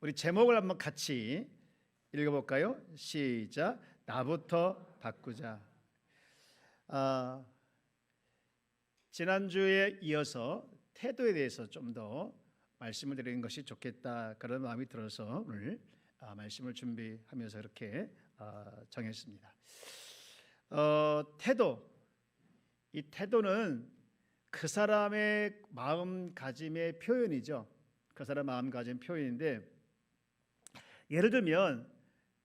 우리 제목을 한번 같이 읽어볼까요? 시작. 나부터 바꾸자. 지난주에 이어서 태도에 대해서 좀 더 말씀을 드리는 것이 좋겠다, 그런 마음이 들어서 오늘 말씀을 준비하면서 이렇게 정했습니다. 태도, 이 태도는 그 사람의 마음가짐의 표현이죠. 그 사람 마음가짐 표현인데, 예를 들면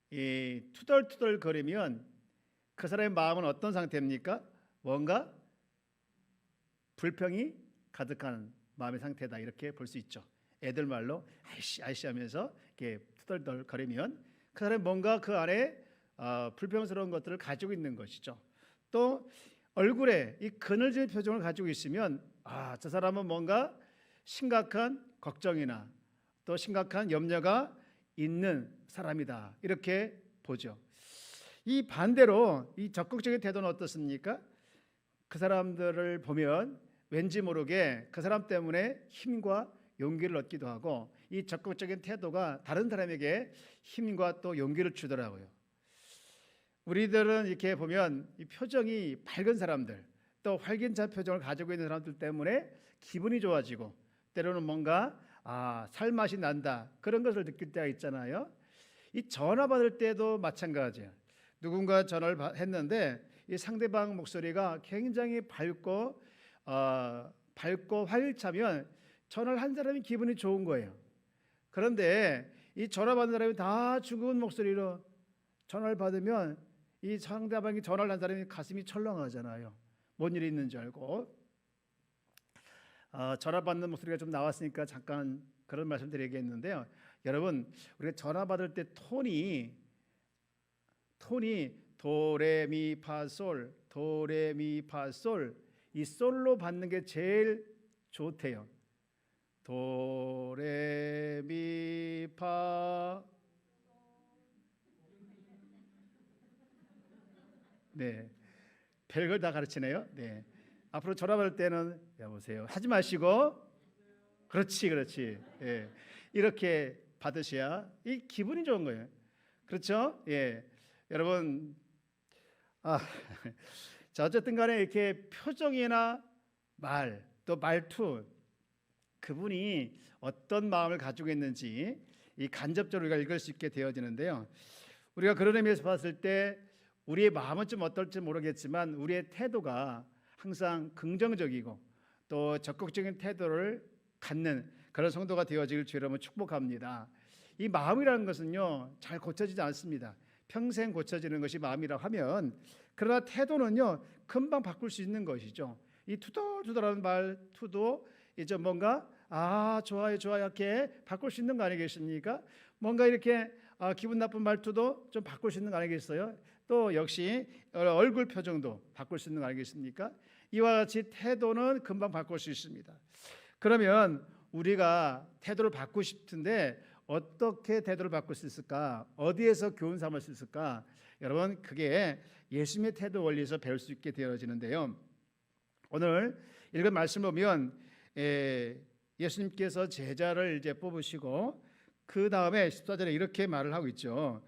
이 투덜투덜 거리면 그 사람의 마음은 어떤 상태입니까? 뭔가 불평이 가득한 마음의 상태다, 이렇게 볼 수 있죠. 애들 말로 아이씨 아이씨 하면서 이렇게 투덜투덜 거리면 그 사람이 뭔가 그 안에 불평스러운 것들을 가지고 있는 것이죠. 또 얼굴에 이 그늘진 표정을 가지고 있으면 저 사람은 뭔가 심각한 걱정이나 또 심각한 염려가 있는 사람이다, 이렇게 보죠. 이 반대로 이 적극적인 태도는 어떻습니까? 그 사람들을 보면 왠지 모르게 그 사람 때문에 힘과 용기를 얻기도 하고, 이 적극적인 태도가 다른 사람에게 힘과 또 용기를 주더라고요. 우리들은 이렇게 보면 이 표정이 밝은 사람들, 또 활기찬 표정을 가지고 있는 사람들 때문에 기분이 좋아지고, 때로는 뭔가 살맛이 난다, 그런 것을 느낄 때가 있잖아요. 이 전화 받을 때도 마찬가지예요. 누군가 전화를 했는데 이 상대방 목소리가 굉장히 밝고 활기차면 전화를 한 사람이 기분이 좋은 거예요. 그런데 이 전화 받는 사람이 다 죽은 목소리로 전화를 받으면 이 상대방이 전화를 한 사람이 가슴이 철렁하잖아요. 뭔 일이 있는 줄 알고. 전화 받는 목소리가 좀 나왔으니까 잠깐 그런 말씀 드리겠는데요. 여러분, 우리가 전화 받을 때 톤이 도레미파솔, 도레미파솔, 이 솔로 받는 게 제일 좋대요. 도레미파. 네, 별걸 다 가르치네요. 네, 앞으로 전화 받을 때는 여보세요 하지 마시고, 그렇지. 예, 이렇게 받으셔야 이 기분이 좋은 거예요. 그렇죠? 예, 여러분, 자, 어쨌든 간에 이렇게 표정이나 말, 또 말투, 그분이 어떤 마음을 가지고 있는지 이 간접적으로 우리가 읽을 수 있게 되어지는데요. 우리가 그런 의미에서 봤을 때 우리의 마음은 좀 어떨지 모르겠지만 우리의 태도가 항상 긍정적이고 또 적극적인 태도를 갖는 그런 성도가 되어지길 주의 이름으로 축복합니다. 이 마음이라는 것은요, 잘 고쳐지지 않습니다. 평생 고쳐지는 것이 마음이라고 하면, 그러나 태도는요 금방 바꿀 수 있는 것이죠. 이 투덜투덜하는 말투도 이제 뭔가 좋아요 이렇게 바꿀 수 있는 거 아니겠습니까? 뭔가 이렇게 기분 나쁜 말투도 좀 바꿀 수 있는 거 아니겠어요? 또 역시 얼굴 표정도 바꿀 수 있는 거 아니겠습니까? 이와 같이 태도는 금방 바꿀 수 있습니다. 그러면 우리가 태도를 바꾸고 싶은데 어떻게 태도를 바꿀 수 있을까? 어디에서 교훈 삼을 수 있을까? 여러분, 그게 예수님의 태도 원리에서 배울 수 있게 되어지는데요. 오늘 읽은 말씀을 보면 예수님께서 제자를 이제 뽑으시고 그 다음에 14절에 이렇게 말을 하고 있죠.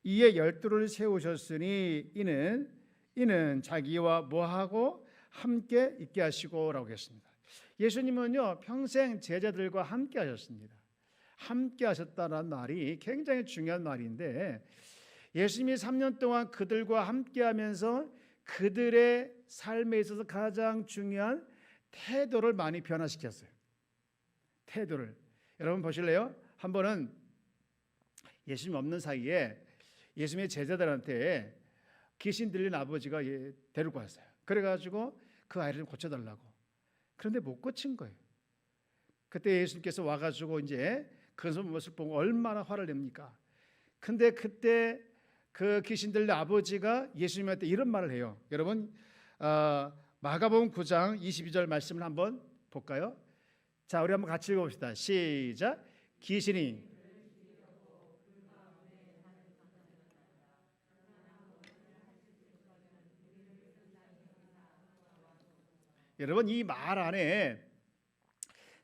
이에 12를 세우셨으니 이는 자기와 뭐하고 함께 있게 하시고 라고 했습니다. 예수님은요 평생 제자들과 함께 하셨습니다. 함께 하셨다는 말이 굉장히 중요한 말인데, 예수님이 3년 동안 그들과 함께 하면서 그들의 삶에 있어서 가장 중요한 태도를 많이 변화시켰어요. 태도를 여러분 보실래요? 한 번은 예수님 없는 사이에 예수님의 제자들한테 귀신 들린 아버지가 데리고 왔어요. 그래가지고 그 아이를 좀 고쳐달라고. 그런데 못 고친 거예요. 그때 예수님께서 와가지고 이제 그 모습을 보고 얼마나 화를 냅니까? 근데 그때 그 귀신 들린 아버지가 예수님한테 이런 말을 해요. 여러분, 마가복음 9장 22절 말씀을 한번 볼까요? 자, 우리 한번 같이 읽어봅시다. 시작. 귀신이 여러분, 이 말 안에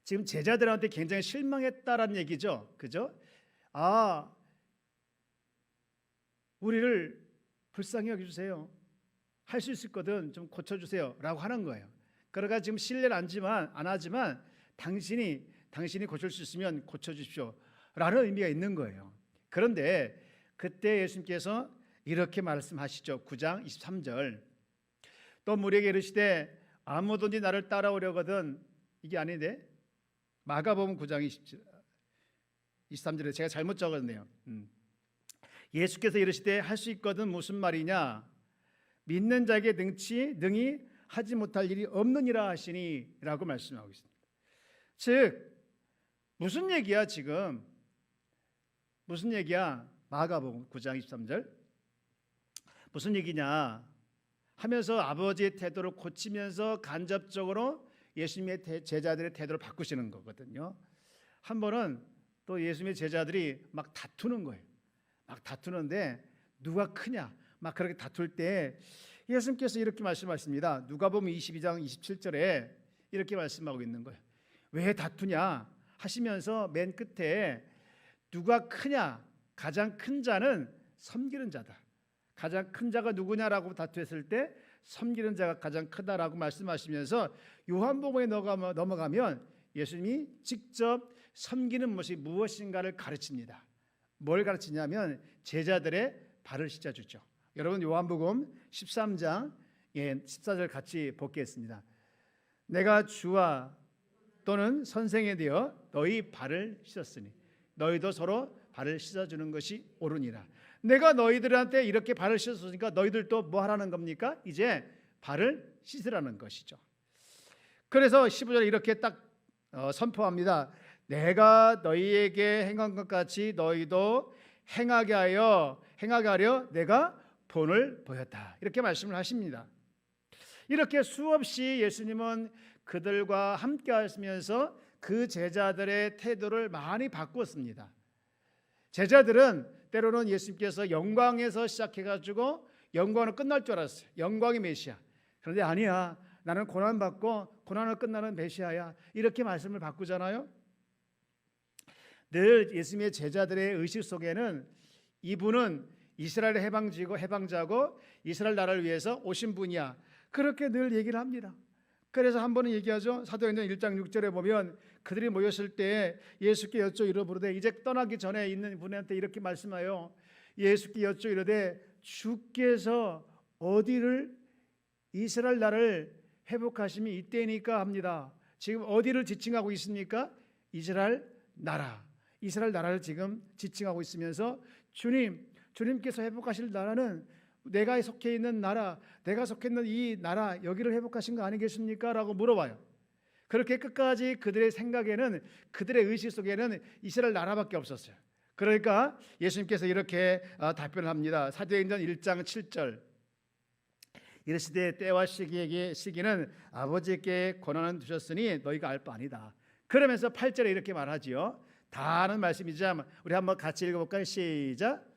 지금 제자들한테 굉장히 실망했다라는 얘기죠. 그죠? 우리를 불쌍히 여겨주세요. 할 수 있을 거든 좀 고쳐주세요 라고 하는 거예요. 그러니까 지금 신뢰를 안 하지만 당신이 고칠 수 있으면 고쳐주십시오 라는 의미가 있는 거예요. 그런데 그때 예수님께서 이렇게 말씀하시죠. 9장 23절. 또 무리에게 이르시되 아무든지 나를 따라오려거든, 이게 아닌데 마가복음 9장 23절에 제가 잘못 적었네요. 예수께서 이르시되 할 수 있거든 무슨 말이냐, 믿는 자에게 능히 하지 못할 일이 없느니라 하시니 라고 말씀하고 있습니다. 즉 무슨 얘기야 지금? 무슨 얘기야? 마가복음 9장 23절 무슨 얘기냐 하면서 아버지의 태도를 고치면서 간접적으로 예수님의 제자들의 태도를 바꾸시는 거거든요. 한 번은 또 예수님의 제자들이 막 다투는 거예요. 막 다투는데 누가 크냐 막 그렇게 다툴 때 예수님께서 이렇게 말씀하십니다. 누가복음 22장 27절에 이렇게 말씀하고 있는 거예요. 왜 다투냐 하시면서 맨 끝에 누가 크냐, 가장 큰 자는 섬기는 자다. 가장 큰 자가 누구냐라고 다투었을 때 섬기는 자가 가장 크다라고 말씀하시면서 요한복음에 넘어가면 예수님이 직접 섬기는 것이 무엇인가를 가르칩니다. 뭘 가르치냐면 제자들의 발을 씻어주죠. 여러분 요한복음 13장 14절 같이 보겠습니다. 내가 주와 또는 선생에 되어 너희 발을 씻었으니 너희도 서로 발을 씻어주는 것이 옳으니라. 내가 너희들한테 이렇게 발을 씻었으니까 너희들도 뭐 하라는 겁니까? 이제 발을 씻으라는 것이죠. 그래서 15절에 이렇게 딱 선포합니다. 내가 너희에게 행한 것 같이 너희도 행하게 하려 내가 본을 보였다. 이렇게 말씀을 하십니다. 이렇게 수없이 예수님은 그들과 함께 하시면서 그 제자들의 태도를 많이 바꾸었습니다. 제자들은 때로는 예수님께서 영광에서 시작해가지고 영광은 끝날 줄 알았어요. 영광이 메시아. 그런데 아니야, 나는 고난받고 고난을 끝나는 메시아야, 이렇게 말씀을 바꾸잖아요. 늘 예수님의 제자들의 의식 속에는 이분은 이스라엘의 해방자고 이스라엘 나라를 위해서 오신 분이야, 그렇게 늘 얘기를 합니다. 그래서 한 번은 얘기하죠. 사도행전 1장 6절에 보면 그들이 모였을 때 예수께 여쭈어 이르되, 이제 떠나기 전에 있는 분한테 이렇게 말씀하여 예수께 여쭈어 이르되 주께서 어디를 이스라엘 나라를 회복하심이 이때니까 합니다. 지금 어디를 지칭하고 있습니까? 이스라엘 나라를 지금 지칭하고 있으면서 주님께서 회복하실 나라는 내가 속해 있는 나라, 내가 속해 있는 이 나라, 여기를 회복하신 거 아니겠습니까? 라고 물어봐요. 그렇게 끝까지 그들의 생각에는, 그들의 의식 속에는 이스라엘 나라밖에 없었어요. 그러니까 예수님께서 이렇게 답변을 합니다. 사도행전 1장 7절 이르시되 때와 시기는 아버지께 권한을 두셨으니 너희가 알 바 아니다. 그러면서 8절에 이렇게 말하지요. 다 아는 말씀이지만 우리 한번 같이 읽어볼까요? 시작.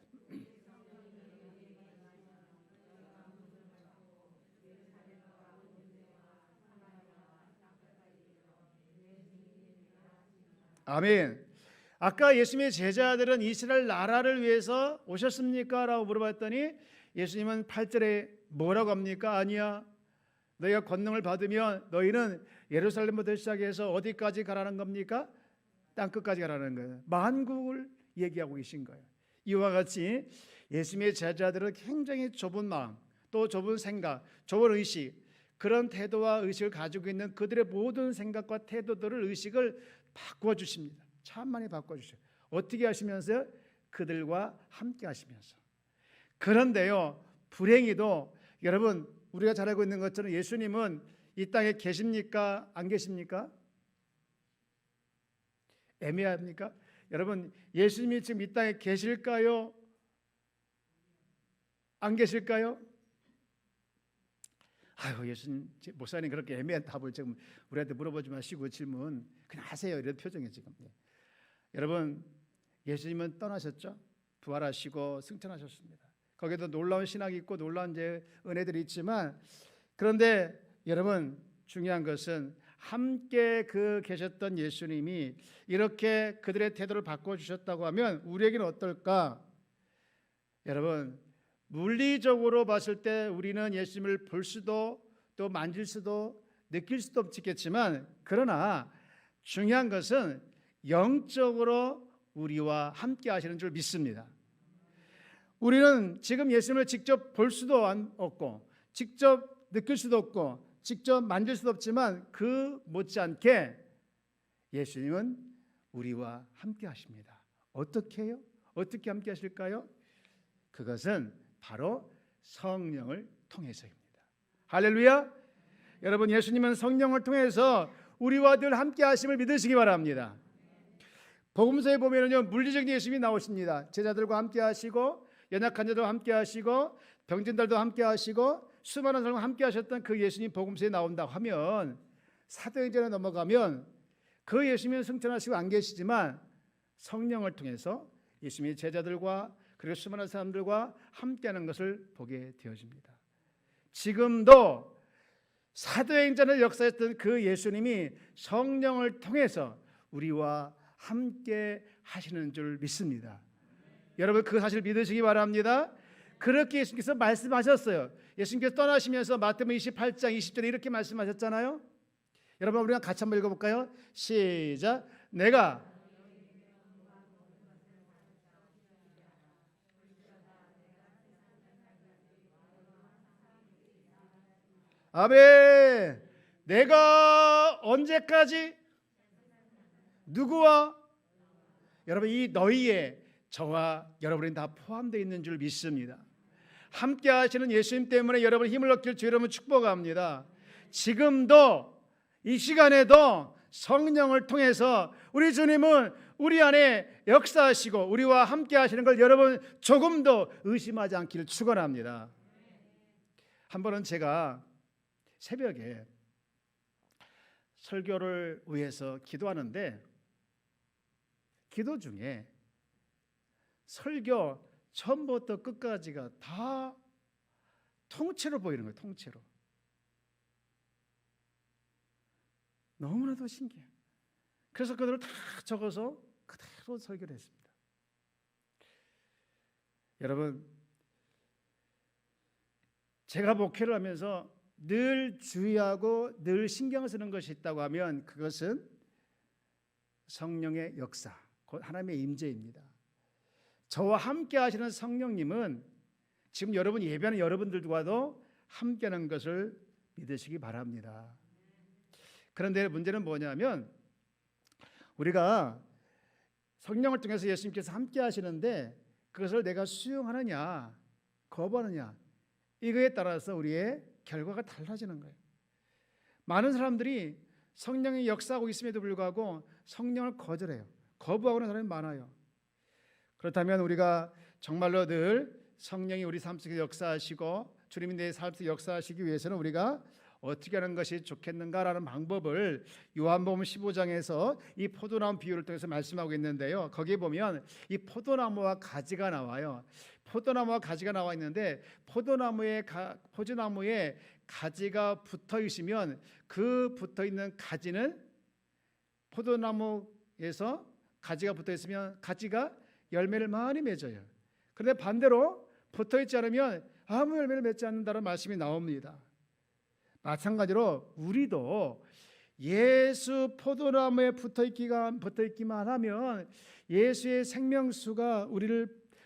아멘. 아까 예수님의 제자들은 이스라엘 나라를 위해서 오셨습니까? 라고 물어봤더니 예수님은 8절에 뭐라고 합니까? 아니야, 너희가 권능을 받으면 너희는 예루살렘부터 시작해서 어디까지 가라는 겁니까? 땅끝까지 가라는 거예요. 만국을 얘기하고 계신 거예요. 이와 같이 예수님의 제자들은 굉장히 좁은 마음, 또 좁은 생각, 좁은 의식, 그런 태도와 의식을 가지고 있는 그들의 모든 생각과 태도들을, 의식을 바꾸어 주십니다. 참 많이 바꾸어 주셔요. 어떻게 하시면서요? 그들과 함께 하시면서. 그런데요, 불행히도 여러분, 우리가 잘 알고 있는 것처럼 예수님은 이 땅에 계십니까? 안 계십니까? 애매합니까? 여러분, 예수님이 지금 이 땅에 계실까요? 안 계실까요? 아유, 예수님, 목사님 그렇게 애매한 답을 지금 우리한테 물어보지 마시고 질문 그냥 하세요, 이런 표정이 지금. 여러분, 예수님은 떠나셨죠? 부활하시고 승천하셨습니다. 거기에도 놀라운 신학이 있고 놀라운 은혜들이 있지만, 그런데 여러분, 중요한 것은 함께 계셨던 예수님이 이렇게 그들의 태도를 바꿔주셨다고 하면 우리에게는 어떨까? 여러분, 물리적으로 봤을 때 우리는 예수님을 볼 수도 또 만질 수도 느낄 수도 없겠지만, 그러나 중요한 것은 영적으로 우리와 함께 하시는 줄 믿습니다. 우리는 지금 예수님을 직접 볼 수도 없고 직접 느낄 수도 없고 직접 만질 수도 없지만 그 못지않게 예수님은 우리와 함께 하십니다. 어떻게 해요? 어떻게 함께 하실까요? 그것은 바로 성령을 통해서입니다. 할렐루야! 여러분, 예수님은 성령을 통해서 우리와 늘 함께 하심을 믿으시기 바랍니다. 복음서에 보면은요, 물리적인 예수님이 나오십니다. 제자들과 함께 하시고 연약한 자들과 함께 하시고 병진들도 함께 하시고 수많은 사람과 함께 하셨던 그 예수님 복음서에 나온다고 하면, 사도행전에 넘어가면 그 예수님은 승천하시고 안 계시지만 성령을 통해서 예수님이 제자들과 그리고 수많은 사람들과 함께하는 것을 보게 되어집니다. 지금도 사도행전을 역사했던 그 예수님이 성령을 통해서 우리와 함께 하시는 줄 믿습니다. 여러분, 그 사실 믿으시기 바랍니다. 그렇게 예수님께서 말씀하셨어요. 예수님께서 떠나시면서 마태복음 28장 20절에 이렇게 말씀하셨잖아요. 여러분, 우리가 같이 한번 읽어볼까요? 시작. 내가 아멘. 내가 언제까지 누구와? 여러분, 이 너희에 저와 여러분이 다 포함되어 있는 줄 믿습니다. 함께 하시는 예수님 때문에 여러분 힘을 얻길 주 여러분 축복합니다. 지금도 이 시간에도 성령을 통해서 우리 주님은 우리 안에 역사하시고 우리와 함께 하시는 걸 여러분 조금도 의심하지 않기를 축원합니다. 한 번은 제가 새벽에 설교를 위해서 기도하는데, 기도 중에 설교 처음부터 끝까지가 다 통째로 보이는 거예요. 통째로. 너무나도 신기해요. 그래서 그들을 다 적어서 그대로 설교를 했습니다. 여러분, 제가 목회를 하면서 늘 주의하고 늘 신경 쓰는 것이 있다고 하면 그것은 성령의 역사, 곧 하나님의 임재입니다. 저와 함께 하시는 성령님은 지금 여러분 예배하는 여러분들과도 함께하는 것을 믿으시기 바랍니다. 그런데 문제는 뭐냐면, 우리가 성령을 통해서 예수님께서 함께 하시는데 그것을 내가 수용하느냐 거부하느냐, 이거에 따라서 우리의 결과가 달라지는 거예요. 많은 사람들이 성령이 역사하고 있음에도 불구하고 성령을 거절해요. 거부하고 있는 사람이 많아요. 그렇다면 우리가 정말로 늘 성령이 우리 삶 속에 역사하시고 주님이 내 삶 속에 역사하시기 위해서는 우리가 어떻게 하는 것이 좋겠는가라는 방법을 요한복음 15장에서 이 포도나무 비유를 통해서 말씀하고 있는데요. 거기에 보면 이 포도나무와 가지가 나와요. 포도나무와 가지가 나와 있는데, 포도나무에 가지가 붙어 있으면 그 붙어 있는 가지는, 포도나무에서 가지가 붙어 있으면 가지가 열매를 많이 맺어요. 그런데 반대로 붙어 있지 않으면 아무 열매를 맺지 않는다는 말씀이 나옵니다. 마찬가지로 우리도 예수 포도나무에 붙어 있기만 하면 예수의 생명수가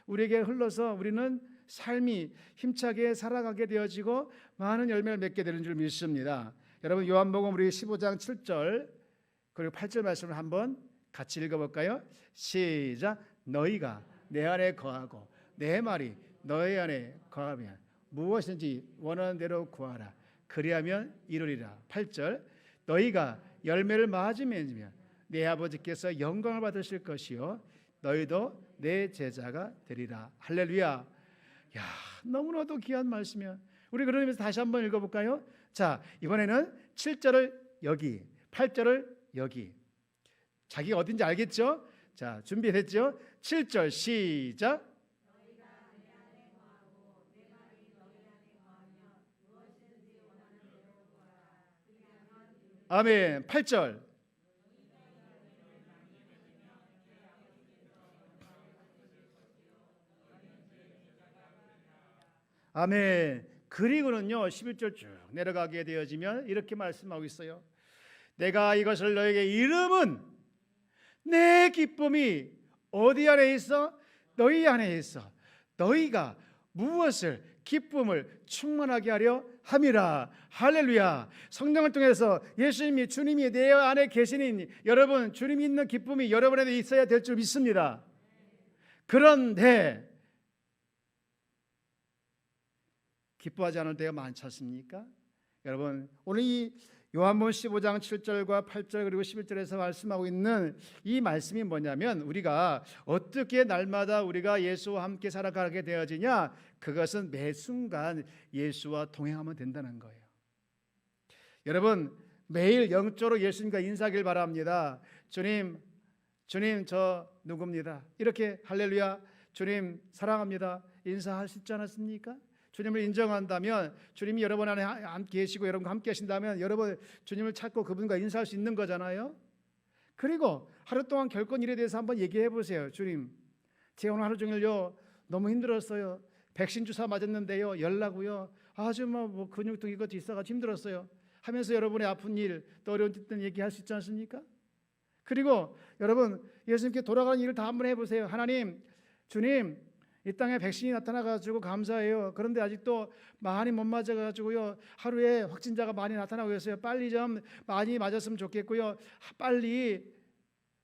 우리에게 흘러서 우리는 삶이 힘차게 살아가게 되어지고 많은 열매를 맺게 되는 줄 믿습니다. 여러분, 요한복음 우리 15장 7절 그리고 8절 말씀을 한번 같이 읽어볼까요? 시작. 너희가 내 안에 거하고 내 말이 너희 안에 거하면 무엇인지 원하는 대로 구하라. 그리하면 이루리라. 8절. 너희가 열매를 많이 맺으면 내 아버지께서 영광을 받으실 것이요 너희도 내 제자가 되리라. 할렐루야. 야, 너무나도 귀한 말씀이야. 우리 그러면서 다시 한번 읽어볼까요? 자, 이번에는 7절을 여기, 8절을 여기. 자기가 어딘지 알겠죠? 자, 준비됐죠? 7절 시작. 아멘. 8절. 아멘. 그리고는요 11절 쭉 내려가게 되어지면 이렇게 말씀하고 있어요. 내가 이것을 너에게 이름은 내 기쁨이 어디 안에 있어? 너희 안에 있어. 너희가 무엇을 기쁨을 충만하게 하려 함이라. 할렐루야. 성령을 통해서 예수님이 주님이 내 안에 계시니 여러분 주님이 있는 기쁨이 여러분에게 있어야 될 줄 믿습니다. 그런데 기뻐하지 않을 때가 많지 않습니까? 여러분 오늘 이 요한복음 15장 7절과 8절 그리고 11절에서 말씀하고 있는 이 말씀이 뭐냐면 우리가 어떻게 날마다 우리가 예수와 함께 살아가게 되어지냐, 그것은 매 순간 예수와 동행하면 된다는 거예요. 여러분 매일 영적으로 예수님과 인사하길 바랍니다. 주님 저 누구입니다. 이렇게 할렐루야 주님 사랑합니다 인사할 수 있지 않았습니까? 주님을 인정한다면 주님이 여러분 안에 함께 계시고 여러분과 함께 하신다면 여러분 주님을 찾고 그분과 인사할 수 있는 거잖아요. 그리고 하루 동안 겪은 일에 대해서 한번 얘기해 보세요. 주님 제가 오늘 하루 종일요 너무 힘들었어요. 백신 주사 맞았는데요 열나고요 아주 뭐 근육도 이것도 있어가지고 힘들었어요 하면서 여러분의 아픈 일 또 어려운 일들 얘기할 수 있지 않습니까? 그리고 여러분 예수님께 돌아가는 일을 다 한번 해보세요. 하나님 주님 이 땅에 백신이 나타나가지고 감사해요. 그런데 아직도 많이 못 맞아가지고요 하루에 확진자가 많이 나타나고 있어요. 빨리 좀 많이 맞았으면 좋겠고요. 빨리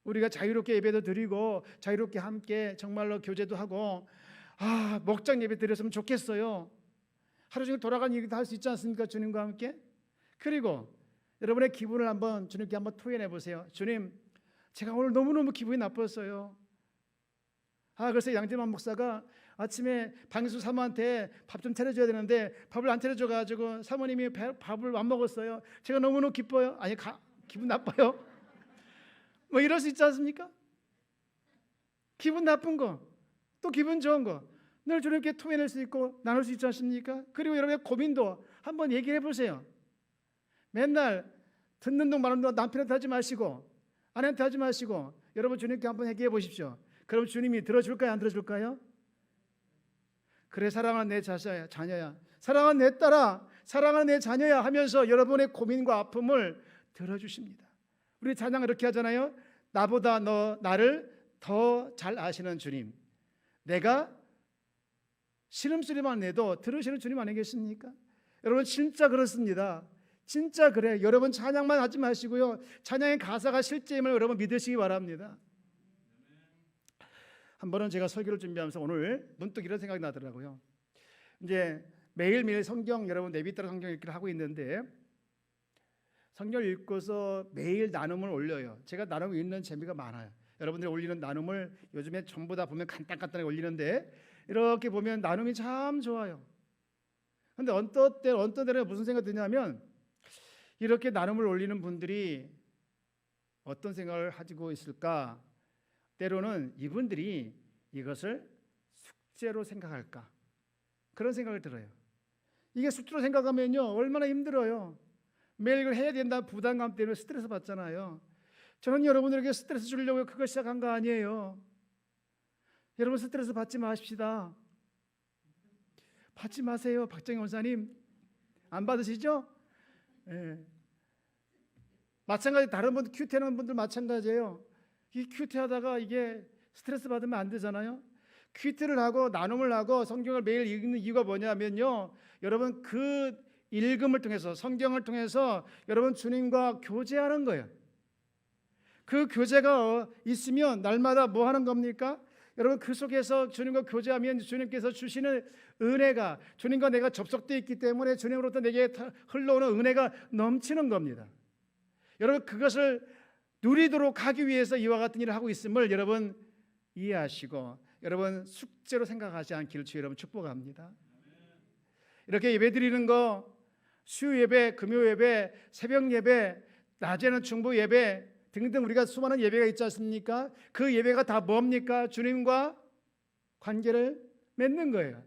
우리가 자유롭게 예배도 드리고 자유롭게 함께 정말로 교제도 하고 목장 예배 드렸으면 좋겠어요. 하루 종일 돌아가는 얘기도 할 수 있지 않습니까? 주님과 함께. 그리고 여러분의 기분을 한번 주님께 한번 토해내 보세요. 주님 제가 오늘 너무너무 기분이 나빴어요. 그래서 양재만 목사가 아침에 방수 사모한테 밥 좀 차려줘야 되는데 밥을 안 차려줘가지고 사모님이 밥을 안 먹었어요. 제가 너무너무 기뻐요. 아니 기분 나빠요. 뭐 이럴 수 있지 않습니까? 기분 나쁜 거 또 기분 좋은 거 늘 주님께 토해낼 수 있고 나눌 수 있지 않습니까? 그리고 여러분의 고민도 한번 얘기해 보세요. 맨날 듣는 동 마는 동 남편한테 하지 마시고 아내한테 하지 마시고 여러분 주님께 한번 얘기해 보십시오. 그럼 주님이 들어줄까요? 안 들어줄까요? 그래 사랑하는 내 자녀야 사랑하는 내 딸아 사랑하는 내 자녀야 하면서 여러분의 고민과 아픔을 들어주십니다. 우리 찬양 이렇게 하잖아요. 나보다 나를 더 잘 아시는 주님, 내가 신음소리만 내도 들으시는 주님 아니겠습니까? 여러분 진짜 그렇습니다. 진짜 그래. 여러분 찬양만 하지 마시고요 찬양의 가사가 실제임을 여러분 믿으시기 바랍니다. 한 번은 제가 설교를 준비하면서 오늘 문득 이런 생각이 나더라고요. 이제 매일매일 성경 여러분 내비 따라 성경 읽기를 하고 있는데 성경을 읽고서 매일 나눔을 올려요. 제가 나눔을 읽는 재미가 많아요. 여러분들이 올리는 나눔을 요즘에 전부 다 보면 간단하게 올리는데 이렇게 보면 나눔이 참 좋아요. 그런데 어떤 때는 무슨 생각이 드냐면 이렇게 나눔을 올리는 분들이 어떤 생각을 가지고 있을까? 때로는 이분들이 이것을 숙제로 생각할까? 그런 생각을 들어요. 이게 숙제로 생각하면요 얼마나 힘들어요. 매일 이걸 해야 된다는 부담감 때문에 스트레스 받잖아요. 저는 여러분들에게 스트레스 주려고 그걸 시작한 거 아니에요. 여러분 스트레스 받지 마십시다. 받지 마세요. 박정희 원사님 안 받으시죠? 네. 마찬가지 다른 분들 큐티하는 분들 마찬가지예요. 이 큐티하다가 이게 스트레스 받으면 안 되잖아요. 큐티를 하고 나눔을 하고 성경을 매일 읽는 이유가 뭐냐면요 여러분 그 읽음을 통해서 성경을 통해서 여러분 주님과 교제하는 거예요. 그 교제가 있으면 날마다 뭐 하는 겁니까? 여러분 그 속에서 주님과 교제하면 주님께서 주시는 은혜가 주님과 내가 접속되어 있기 때문에 주님으로부터 내게 흘러오는 은혜가 넘치는 겁니다. 여러분 그것을 누리도록 하기 위해서 이와 같은 일을 하고 있음을 여러분 이해하시고 여러분 숙제로 생각하지 않기를 주 여러분 축복합니다. 이렇게 예배 드리는 거 수요 예배, 금요 예배, 새벽 예배, 낮에는 중보 예배 등등 우리가 수많은 예배가 있지 않습니까? 그 예배가 다 뭡니까? 주님과 관계를 맺는 거예요.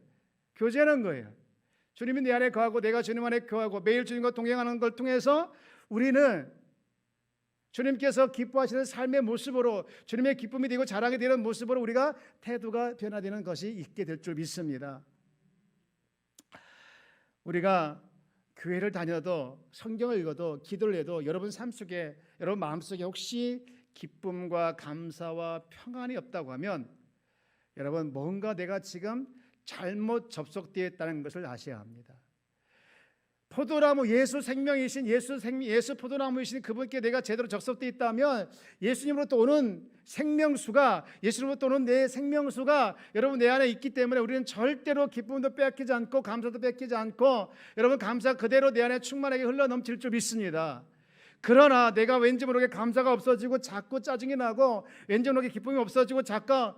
교제하는 거예요. 주님이 내 안에 거하고 내가 주님 안에 거하고 매일 주님과 동행하는 걸 통해서 우리는 주님께서 기뻐하시는 삶의 모습으로, 주님의 기쁨이 되고 자랑이 되는 모습으로 우리가 태도가 변화되는 것이 있게 될 줄 믿습니다. 우리가 교회를 다녀도, 성경을 읽어도, 기도를 해도 여러분 삶 속에, 여러분 마음속에 혹시 기쁨과 감사와 평안이 없다고 하면 여러분 뭔가 내가 지금 잘못 접속되어 있다는 것을 아셔야 합니다. 포도나무, 예수 생명이신 예수 포도나무이신 그분께 내가 제대로 접속되어 있다면 예수님으로부터 오는 생명수가, 예수님으로부터 오는 내 생명수가 여러분 내 안에 있기 때문에 우리는 절대로 기쁨도 뺏기지 않고 감사도 뺏기지 않고 여러분 감사 그대로 내 안에 충만하게 흘러넘칠 줄 믿습니다. 그러나 내가 왠지 모르게 감사가 없어지고 자꾸 짜증이 나고 왠지 모르게 기쁨이 없어지고 자꾸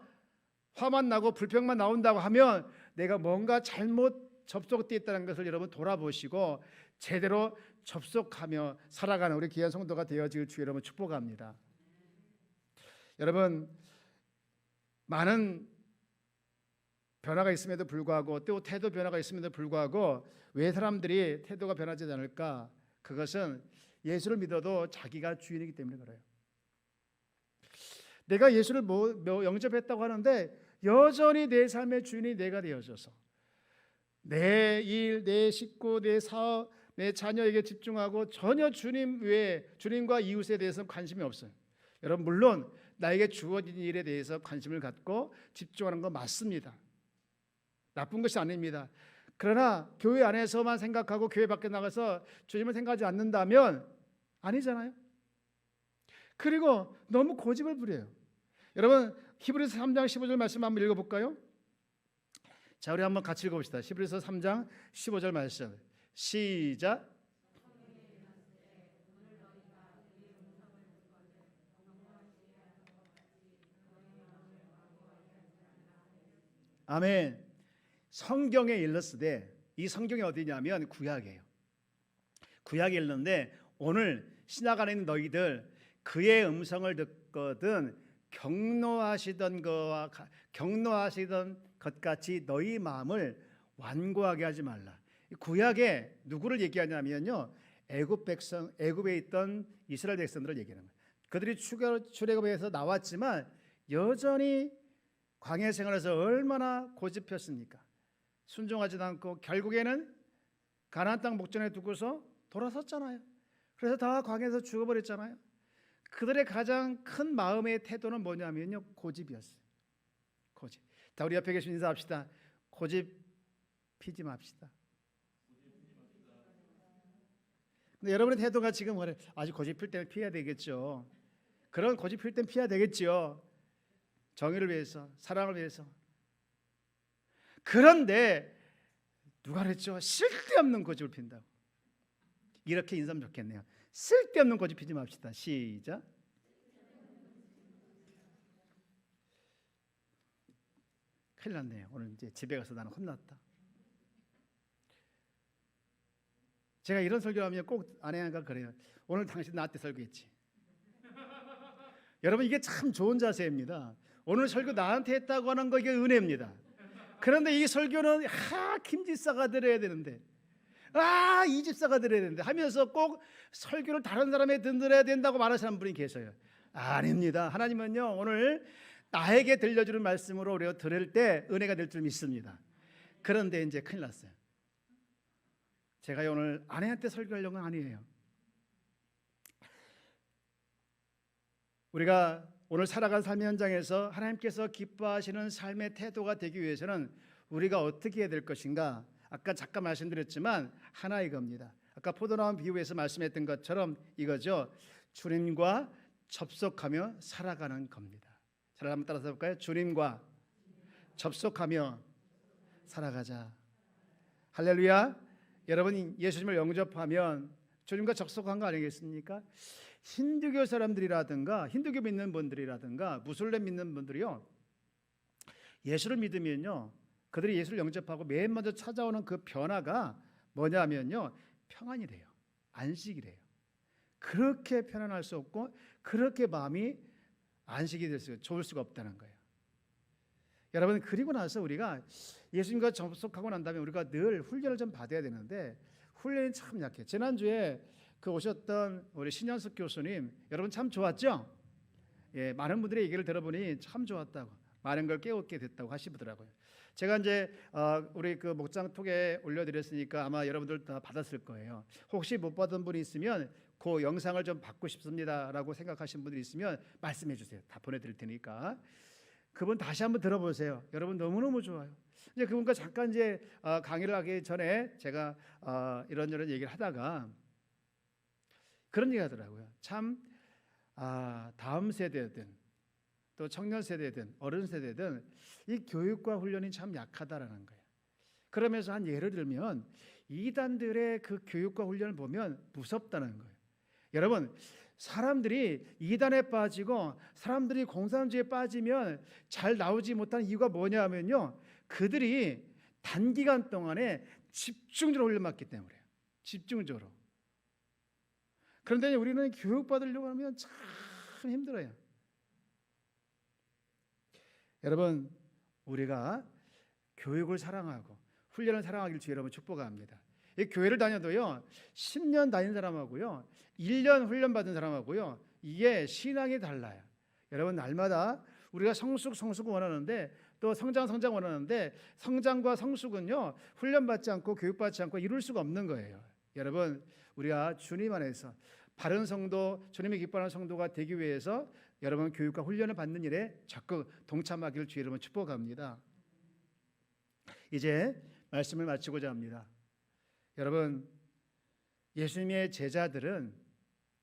화만 나고 불평만 나온다고 하면 내가 뭔가 잘못 접속되어 있다는 것을 여러분 돌아보시고 제대로 접속하며 살아가는 우리 귀한 성도가 되어질 주 여러분 축복합니다. 여러분 많은 변화가 있음에도 불구하고 또 태도 변화가 있음에도 불구하고 왜 사람들이 태도가 변하지 않을까? 그것은 예수를 믿어도 자기가 주인이기 때문에 그래요. 내가 예수를 영접했다고 하는데 여전히 내 삶의 주인이 내가 되어져서 내 일, 내 식구, 내 사업, 내 자녀에게 집중하고 전혀 주님 외에 주님과 이웃에 대해서 관심이 없어요. 여러분 물론 나에게 주어진 일에 대해서 관심을 갖고 집중하는 건 맞습니다. 나쁜 것이 아닙니다. 그러나 교회 안에서만 생각하고 교회 밖에 나가서 주님을 생각하지 않는다면 아니잖아요. 그리고 너무 고집을 부려요. 여러분 히브리서 3장 15절 말씀 한번 읽어볼까요? 자, 우리 한번 같이 읽어봅시다. 히브리서 3장 15절 말씀 시작. 아멘. 성경에 일렀으되 이 성경이 어디냐면 구약이에요. 구약에 일렀는데 오늘 신약 안에 있는 너희들 그의 음성을 듣거든 경노하시던 것 같이 너희 마음을 완고하게 하지 말라. 구약에 누구를 얘기하냐면요, 애굽에 있던 이스라엘 백성들을 얘기하는 거예요. 그들이 출애굽에서 나왔지만 여전히 광야 생활에서 얼마나 고집했습니까? 순종하지도 않고 결국에는 가나안 땅 목전에 두고서 돌아섰잖아요. 그래서 다 광야에서 죽어버렸잖아요. 그들의 가장 큰 마음의 태도는 뭐냐면요, 고집이었어요. 고집. 다 우리 옆에 계신 인사합시다. 고집 피지 맙시다. 근데 여러분의 태도가 지금 뭐래? 아주 고집 필 때는 피해야 되겠죠. 그런 고집 필 때는 피해야 되겠죠. 정의를 위해서, 사랑을 위해서. 그런데 누가 그랬죠? 쓸데없는 고집을 핀다고. 이렇게 인사하면 좋겠네요. 쓸데없는 고집 피지 맙시다. 시작. 큰일 났네요. 오늘 이제 집에 가서 나는 혼났다. 제가 이런 설교하면 꼭 아내가 그래요. 오늘 당신 나한테 설교했지. 여러분 이게 참 좋은 자세입니다. 오늘 설교 나한테 했다고 하는 거 이게 은혜입니다. 그런데 이 설교는 김 집사가 들어야 되는데 이 집사가 들어야 되는데 하면서 꼭 설교를 다른 사람에 들어야 된다고 말하시는 분이 계세요. 아닙니다. 하나님은요 오늘 나에게 들려주는 말씀으로 우리가 들을 때 은혜가 될 줄 믿습니다. 그런데 이제 큰일 났어요. 제가 오늘 아내한테 설교하려는 건 아니에요. 우리가 오늘 살아간 삶의 현장에서 하나님께서 기뻐하시는 삶의 태도가 되기 위해서는 우리가 어떻게 해야 될 것인가? 아까 잠깐 말씀드렸지만 하나 이겁니다. 아까 포도나무 비유에서 말씀했던 것처럼 이거죠. 주님과 접속하며 살아가는 겁니다. 잘 한번 따라서 볼까요? 주님과 접속하며 살아가자. 할렐루야. 여러분이 예수님을 영접하면 주님과 접속한 거 아니겠습니까? 힌두교 사람들이라든가 힌두교 믿는 분들이라든가 무슬림 믿는 분들이요, 예수를 믿으면요 그들이 예수를 영접하고 맨 먼저 찾아오는 그 변화가 뭐냐면요 평안이래요. 안식이래요. 그렇게 편안할 수 없고 그렇게 마음이 안식이 될 수 좋을 수가 없다는 거예요. 여러분 그리고 나서 우리가 예수님과 접속하고 난 다음에 우리가 늘 훈련을 좀 받아야 되는데 훈련이 참 약해. 지난주에 그 오셨던 우리 신현숙 교수님 여러분 참 좋았죠? 예, 많은 분들의 얘기를 들어보니 참 좋았다고, 많은 걸 깨닫게 됐다고 하시더라고요. 제가 이제 우리 그 목장톡에 올려드렸으니까 아마 여러분들 다 받았을 거예요. 혹시 못 받은 분이 있으면 그 영상을 좀 받고 싶습니다라고 생각하시는 분들이 있으면 말씀해 주세요. 다 보내드릴 테니까 그분 다시 한번 들어보세요. 여러분 너무너무 좋아요. 이제 그분과 잠깐 이제 강의를 하기 전에 제가 이런저런 얘기를 하다가 그런 얘기 하더라고요. 참 다음 세대든 또 청년 세대든 어른 세대든 이 교육과 훈련이 참 약하다라는 거예요. 그러면서 한 예를 들면 이단들의 그 교육과 훈련을 보면 무섭다는 거예요. 여러분, 사람들이 이단에 빠지고 사람들이 공산주의에 빠지면 잘 나오지 못한 이유가 뭐냐면요, 그들이 단기간 동안에 집중적으로 훈련받기 때문에 집중적으로. 그런데 우리는 교육받으려고 하면 참 힘들어요. 여러분, 우리가 교육을 사랑하고 훈련을 사랑하길 주 여러분 축복합니다. 이 교회를 다녀도요 10년 다닌 사람하고요 1년 훈련받은 사람하고요 이게 신앙이 달라요. 여러분, 날마다 우리가 성숙 원하는데 또 성장 원하는데 성장과 성숙은요 훈련받지 않고 교육받지 않고 이룰 수가 없는 거예요. 여러분, 우리가 주님 안에서 바른 성도, 주님이 기뻐하는 성도가 되기 위해서 여러분 교육과 훈련을 받는 일에 적극 동참하기를 주 여러분 축복합니다. 이제 말씀을 마치고자 합니다. 여러분, 예수님의 제자들은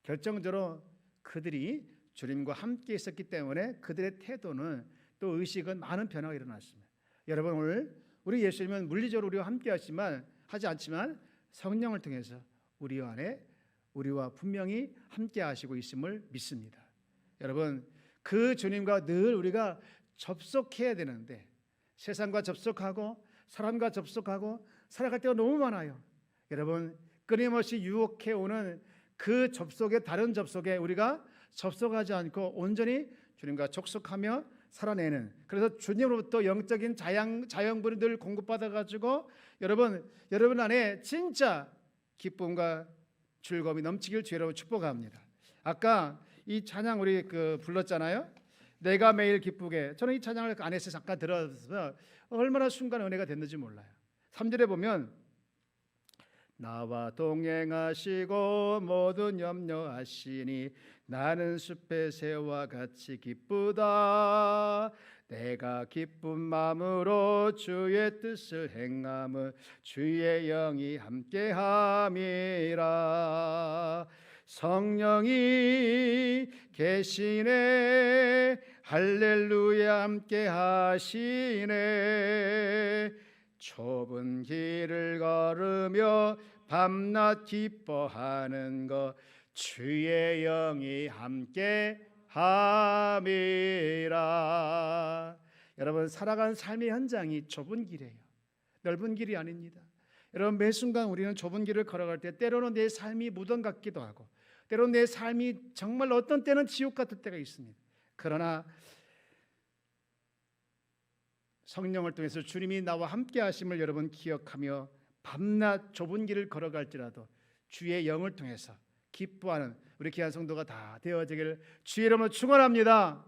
결정적으로 그들이 주님과 함께 있었기 때문에 그들의 태도는 또 의식은 많은 변화가 일어났습니다. 여러분, 오늘 우리 예수님은 물리적으로 우리와 함께 하지 않지만 성령을 통해서 우리 안에 우리와 분명히 함께 하시고 있음을 믿습니다. 여러분, 그 주님과 늘 우리가 접속해야 되는데 세상과 접속하고 사람과 접속하고 살아갈 때가 너무 많아요. 여러분, 끊임없이 유혹해 오는 그 접속에, 다른 접속에 우리가 접속하지 않고 온전히 주님과 족속하며 살아내는, 그래서 주님으로부터 영적인 자양분이 늘 공급받아가지고 여러분 안에 진짜 기쁨과 즐거움이 넘치길 주 여러분 축복합니다. 아까 이 찬양 우리 불렀잖아요. 내가 매일 기쁘게. 저는 이 찬양을 안에서 잠깐 들어서 얼마나 순간 은혜가 됐는지 몰라요. 3절에 보면 나와 동행하시고 모든 염려하시니 나는 숲의 새와 같이 기쁘다. 내가 기쁜 마음으로 주의 뜻을 행함은 주의 영이 함께함이라. 성령이 계시네 할렐루야 함께하시네. 좁은 길을 걸으며 밤낮 기뻐하는 것 주의 영이 함께함이라. 여러분, 살아가는 삶의 현장이 좁은 길이에요. 넓은 길이 아닙니다. 여러분, 매 순간 우리는 좁은 길을 걸어갈 때 때로는 내 삶이 무덤 같기도 하고 때로는 내 삶이 정말 어떤 때는 지옥 같을 때가 있습니다. 그러나 성령을 통해서 주님이 나와 함께 하심을 여러분 기억하며 밤낮 좁은 길을 걸어갈지라도 주의 영을 통해서 기뻐하는 우리 귀한 성도가 다 되어지기를 주의 이름으로 축원합니다.